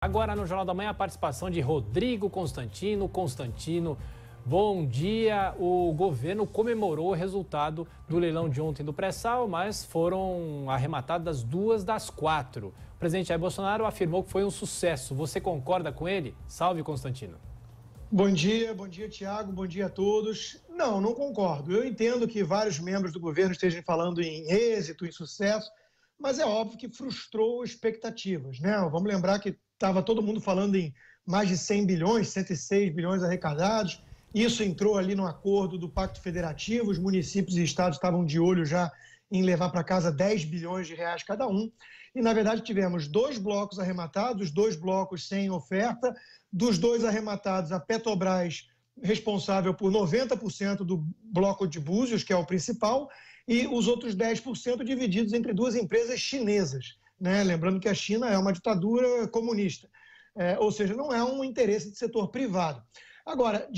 Agora no Jornal da Manhã a participação de Rodrigo Constantino. Constantino, bom dia. O governo comemorou o resultado do leilão de ontem do pré-sal, mas foram arrematadas 2 das 4. O presidente Jair Bolsonaro afirmou que foi um sucesso. Você concorda com ele? Salve, Constantino. Bom dia, Tiago, bom dia a todos. Não concordo. Eu entendo que vários membros do governo estejam falando em êxito, em sucesso, mas é óbvio que frustrou expectativas, né? Vamos lembrar que estava todo mundo falando em mais de 100 bilhões, 106 bilhões arrecadados. Isso entrou ali no acordo do Pacto Federativo, os municípios e estados estavam de olho já em levar para casa 10 bilhões de reais cada um. E, na verdade, tivemos 2 blocos arrematados, 2 blocos sem oferta. Dos 2 arrematados, a Petrobras responsável por 90% do bloco de Búzios, que é o principal, e os outros 10% divididos entre 2 empresas chinesas, né? Lembrando que a China é uma ditadura comunista, ou seja, não é um interesse de setor privado. Agora,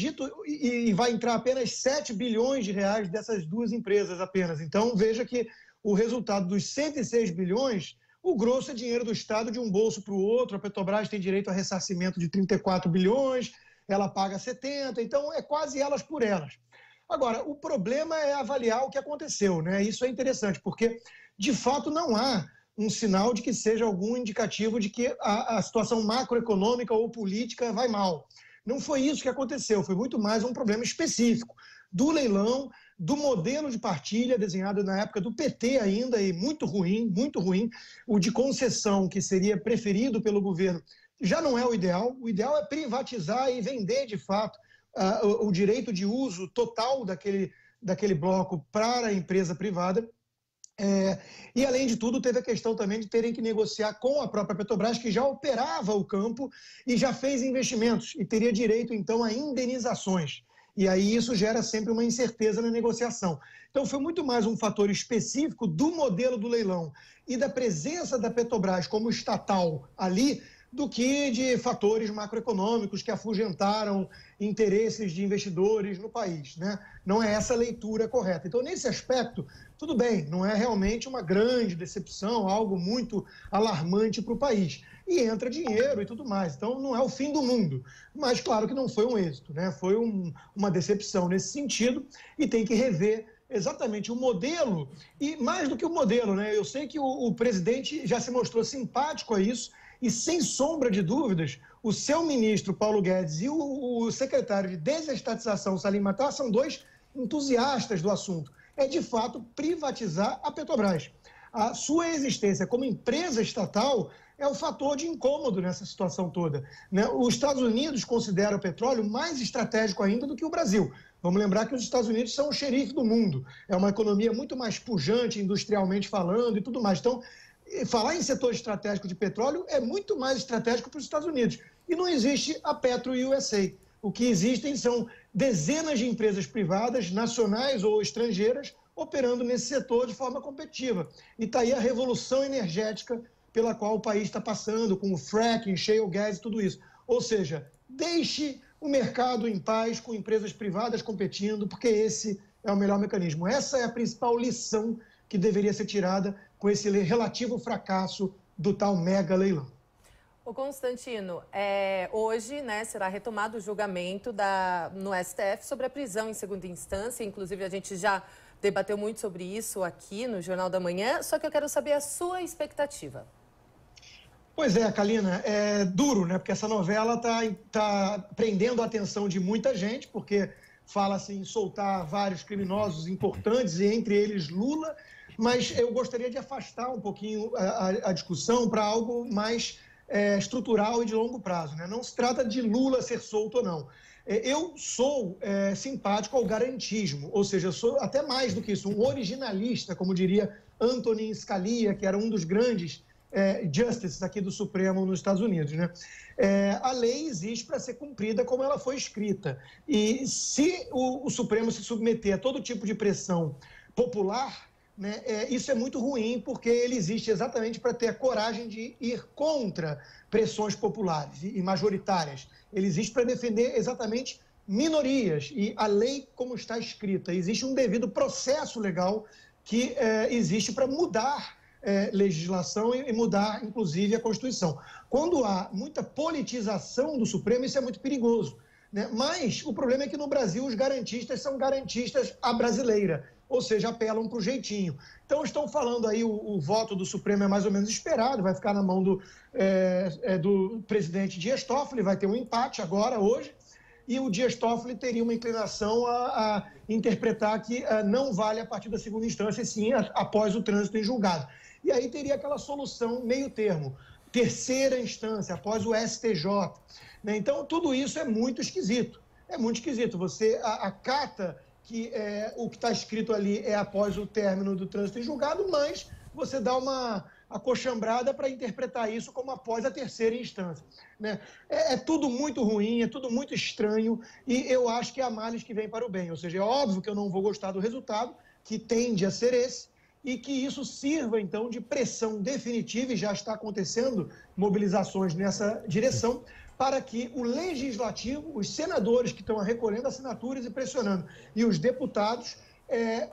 e vai entrar apenas 7 bilhões de reais dessas 2 empresas apenas. Então, veja que o resultado dos 106 bilhões, o grosso é dinheiro do Estado de um bolso para o outro. A Petrobras tem direito a ressarcimento de 34 bilhões, ela paga 70, então é quase elas por elas. Agora, o problema é avaliar o que aconteceu, né? Isso é interessante, porque, de fato, não há um sinal de que seja algum indicativo de que a situação macroeconômica ou política vai mal. Não foi isso que aconteceu, foi muito mais um problema específico do leilão, do modelo de partilha desenhado na época do PT ainda, e muito ruim, o de concessão que seria preferido pelo governo já não é o ideal é privatizar e vender de fato o direito de uso total daquele bloco para a empresa privada. E, além de tudo, teve a questão também de terem que negociar com a própria Petrobras, que já operava o campo e já fez investimentos e teria direito, então, a indenizações. E aí isso gera sempre uma incerteza na negociação. Então, foi muito mais um fator específico do modelo do leilão e da presença da Petrobras como estatal ali, do que de fatores macroeconômicos que afugentaram interesses de investidores no país, né? Não é essa a leitura correta. Então, nesse aspecto, tudo bem, não é realmente uma grande decepção, algo muito alarmante para o país. E entra dinheiro e tudo mais, então não é o fim do mundo. Mas, claro que não foi um êxito, né? Foi uma decepção nesse sentido e tem que rever exatamente o modelo e mais do que o modelo, né? Eu sei que o presidente já se mostrou simpático a isso e, sem sombra de dúvidas, o seu ministro Paulo Guedes e o secretário de Desestatização Salim Matar são 2 entusiastas do assunto. É, de fato, privatizar a Petrobras. A sua existência como empresa estatal é um fator de incômodo nessa situação toda, né? Os Estados Unidos consideram o petróleo mais estratégico ainda do que o Brasil. Vamos lembrar que os Estados Unidos são o xerife do mundo. É uma economia muito mais pujante, industrialmente falando e tudo mais. Então, falar em setor estratégico de petróleo é muito mais estratégico para os Estados Unidos. E não existe a Petro USA. O que existem são dezenas de empresas privadas, nacionais ou estrangeiras, operando nesse setor de forma competitiva. E está aí a revolução energética pela qual o país está passando, com o fracking, shale gas e tudo isso. Ou seja, deixe o mercado em paz com empresas privadas competindo, porque esse é o melhor mecanismo. Essa é a principal lição que deveria ser tirada com esse relativo fracasso do tal mega leilão. Ô Constantino, hoje, né, será retomado o julgamento no STF sobre a prisão em segunda instância. Inclusive, a gente já debateu muito sobre isso aqui no Jornal da Manhã, só que eu quero saber a sua expectativa. Pois é, Kalina, é duro, né? Porque essa novela tá prendendo a atenção de muita gente, porque fala-se em soltar vários criminosos importantes, e entre eles Lula, mas eu gostaria de afastar um pouquinho a discussão para algo mais estrutural e de longo prazo, né? Não se trata de Lula ser solto ou não. Eu sou simpático ao garantismo, ou seja, eu sou até mais do que isso, um originalista, como diria Antonin Scalia, que era um dos grandes justices aqui do Supremo nos Estados Unidos, né? A lei existe para ser cumprida como ela foi escrita. E se o Supremo se submeter a todo tipo de pressão popular, né, isso é muito ruim, porque ele existe exatamente para ter a coragem de ir contra pressões populares e majoritárias. Ele existe para defender exatamente minorias. E a lei, como está escrita, existe um devido processo legal que existe para mudar legislação e mudar, inclusive, a Constituição. Quando há muita politização do Supremo, isso é muito perigoso, né? Mas o problema é que no Brasil os garantistas são garantistas à brasileira, ou seja, apelam para o jeitinho. Então estão falando aí, o voto do Supremo é mais ou menos esperado, vai ficar na mão do presidente Dias Toffoli, vai ter um empate agora, hoje, e o Dias Toffoli teria uma inclinação a interpretar que não vale a partir da segunda instância, sim após o trânsito em julgado. E aí teria aquela solução meio termo, terceira instância, após o STJ. Né? Então, tudo isso é muito esquisito. É muito esquisito. Você acata que o que está escrito ali é após o término do trânsito em julgado, mas você dá uma acochambrada para interpretar isso como após a terceira instância. Né? É tudo muito ruim, é tudo muito estranho, e eu acho que há males que vêm para o bem. Ou seja, é óbvio que eu não vou gostar do resultado, que tende a ser esse, e que isso sirva, então, de pressão definitiva, e já está acontecendo mobilizações nessa direção, para que o Legislativo, os senadores que estão recolhendo assinaturas e pressionando, e os deputados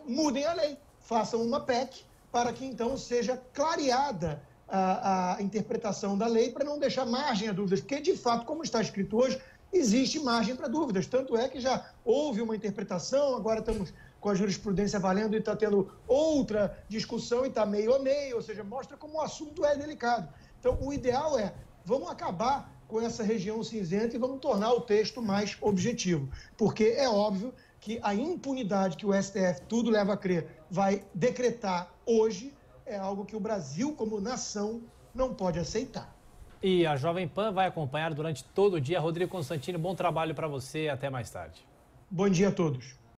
mudem a lei, façam uma PEC, para que, então, seja clareada a interpretação da lei, para não deixar margem a dúvidas, porque, de fato, como está escrito hoje, existe margem para dúvidas. Tanto é que já houve uma interpretação, agora estamos com a jurisprudência valendo e está tendo outra discussão e está meio a meio, ou seja, mostra como o assunto é delicado. Então, o ideal vamos acabar com essa região cinzenta e vamos tornar o texto mais objetivo, porque é óbvio que a impunidade que o STF, tudo leva a crer, vai decretar hoje é algo que o Brasil, como nação, não pode aceitar. E a Jovem Pan vai acompanhar durante todo o dia. Rodrigo Constantino, bom trabalho para você. Até mais tarde. Bom dia a todos.